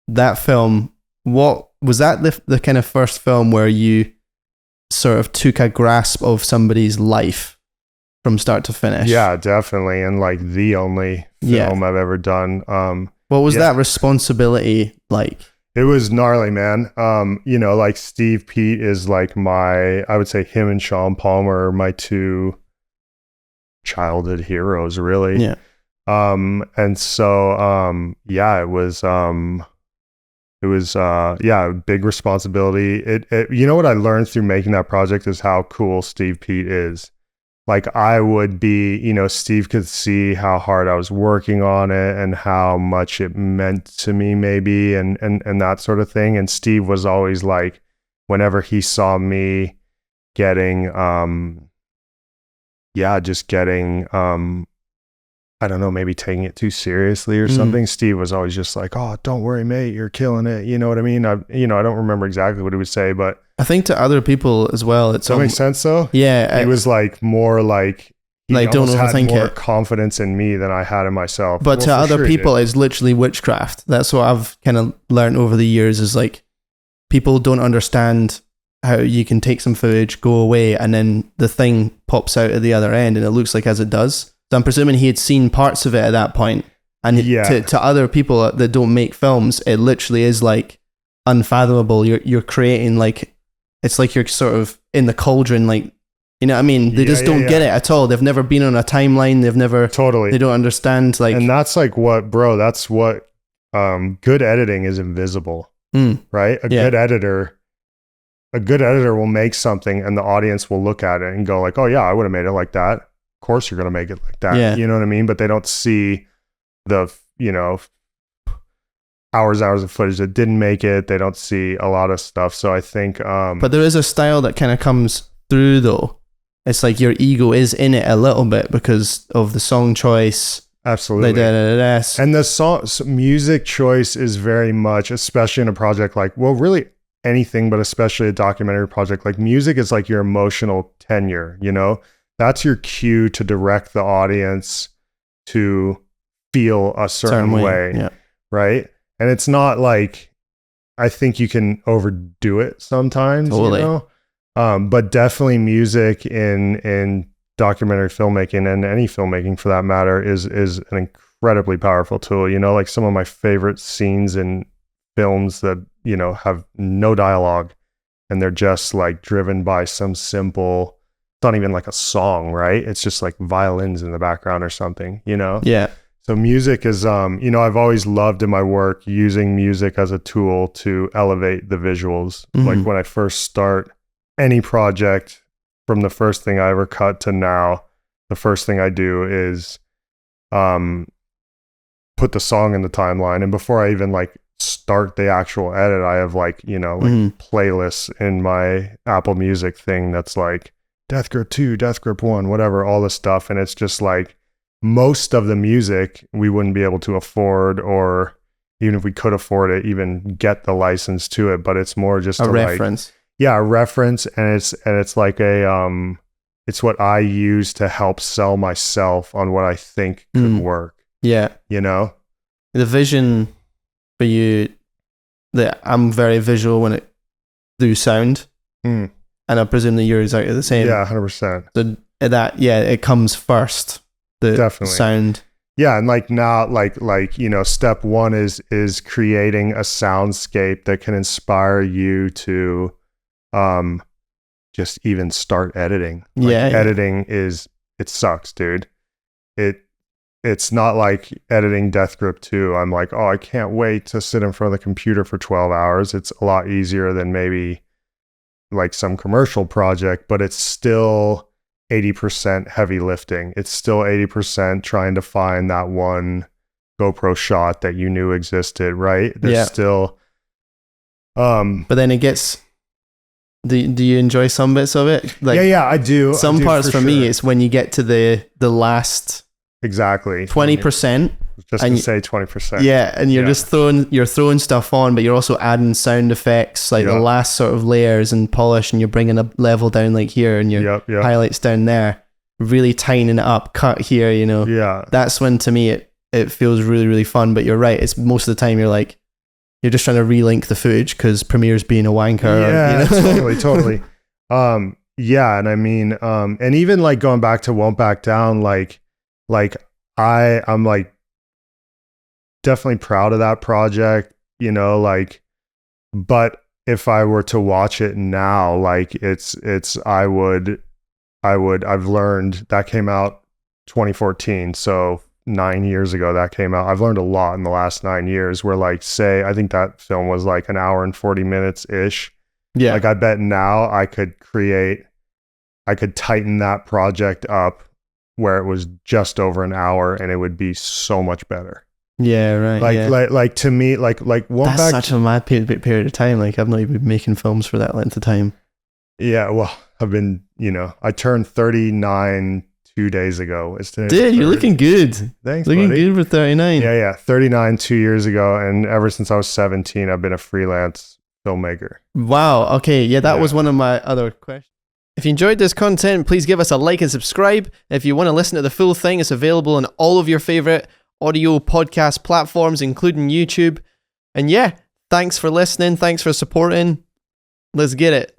that film, what was that the kind of first film where you sort of took a grasp of somebody's life from start to finish? Yeah, definitely. And like the only film I've ever done. What was that responsibility like? It was gnarly, man. You know, like Steve Pete is like I would say him and Sean Palmer are my two childhood heroes, really. Yeah. And so, it was big responsibility. It you know what I learned through making that project is how cool Steve Pete is. Like I would be, you know, Steve could see how hard I was working on it and how much it meant to me maybe and that sort of thing. And Steve was always like, whenever he saw me getting, I don't know, maybe taking it too seriously or something. Steve was always just like, "Oh, don't worry, mate, you're killing it." You know what I mean? I don't remember exactly what he would say, but I think to other people as well, does that make sense though? Yeah. He was like more like don't overthink had more it. Confidence in me than I had in myself. But to other people, it's literally witchcraft. That's what I've kind of learned over the years is like people don't understand how you can take some footage, go away, and then the thing pops out at the other end and it looks like as it does. So I'm presuming he had seen parts of it at that point. And to other people that don't make films, it literally is like unfathomable. You're creating like, it's like you're sort of in the cauldron, like, you know what I mean? They just don't get it at all. They've never been on a timeline. They've never, they don't understand. Like, and that's like that's what good editing is invisible, right? A good editor will make something and the audience will look at it and go like, "Oh yeah, I would have made it like that. Of course you're going to make it like that." Yeah. You know what I mean? But they don't see the, you know, hours of footage that didn't make it. They don't see a lot of stuff. So I think but there is a style that kind of comes through though. It's like your ego is in it a little bit because of the song choice. Absolutely. And the music choice is very much, especially in a project like, well, really anything, but especially a documentary project, like music is like your emotional tenure, you know? That's your cue to direct the audience to feel a certain way, right? And it's not like, I think you can overdo it sometimes, totally. You know? But definitely music in documentary filmmaking and any filmmaking for that matter is an incredibly powerful tool. You know, like some of my favorite scenes in films that, you know, have no dialogue and they're just like driven by some simple, it's not even like a song, right? It's just like violins in the background or something, you know? Yeah. So music is, you know, I've always loved in my work using music as a tool to elevate the visuals. Like when I first start any project, from the first thing I ever cut to now, the first thing I do is put the song in the timeline. And before I even like start the actual edit, I have like, you know, like playlists in my Apple Music thing that's like Death Grip 2, Death Grip 1, whatever, all this stuff. And it's just like most of the music we wouldn't be able to afford, or even if we could afford it, even get the license to it. But it's more just a reference. A reference, and it's like it's what I use to help sell myself on what I think could work. Yeah. You know? The vision for you, that I'm very visual when it through sound. And I presume that yours are the same. Yeah, 100%. So that, it comes first. The Definitely. Sound. Yeah, and like now, like you know, step one is creating a soundscape that can inspire you to just even start editing. Like editing it sucks, dude. It's not like editing Death Grip 2. I'm like, oh, I can't wait to sit in front of the computer for 12 hours. It's a lot easier than maybe like some commercial project, but it's still 80% heavy lifting. It's still 80% trying to find that one GoPro shot that you knew existed, right? There's still but then it gets, do you enjoy some bits of it? Like, I do. Some parts for me, it's when you get to the last exactly 20%. Just to say 20%. Yeah, and you're just throwing stuff on, but you're also adding sound effects, like the last sort of layers and polish, and you're bringing a level down like here, and your highlights down there, really tightening it up, cut here, you know. Yeah. That's when, to me, it feels really, really fun. But you're right, it's most of the time you're like, you're just trying to relink the footage because Premiere's being a wanker. Yeah, totally. Yeah, and I mean, and even like going back to Won't Back Down, like I'm like definitely proud of that project, you know, like, but if I were to watch it now, like I've learned that came out 2014, so 9 years ago that came out. I've learned a lot in the last 9 years where like, say, I think that film was like an hour and 40 minutes ish. Yeah. Like I bet now I could tighten that project up where it was just over an hour and it would be so much better. Yeah, right. Like to me, like that's such a mad period of time. Like I've not even been making films for that length of time. Yeah, well, I've been, you know, I turned 39 2 days ago. Dude, you're looking good. Thanks, looking buddy. good for 39. Yeah, 39 2 years ago, and ever since I was 17, I've been a freelance filmmaker. Wow. Okay. Yeah, that was one of my other questions. If you enjoyed this content, please give us a like and subscribe. If you want to listen to the full thing, it's available on all of your favorite audio podcast platforms, including YouTube. And yeah, thanks for listening. Thanks for supporting. Let's get it.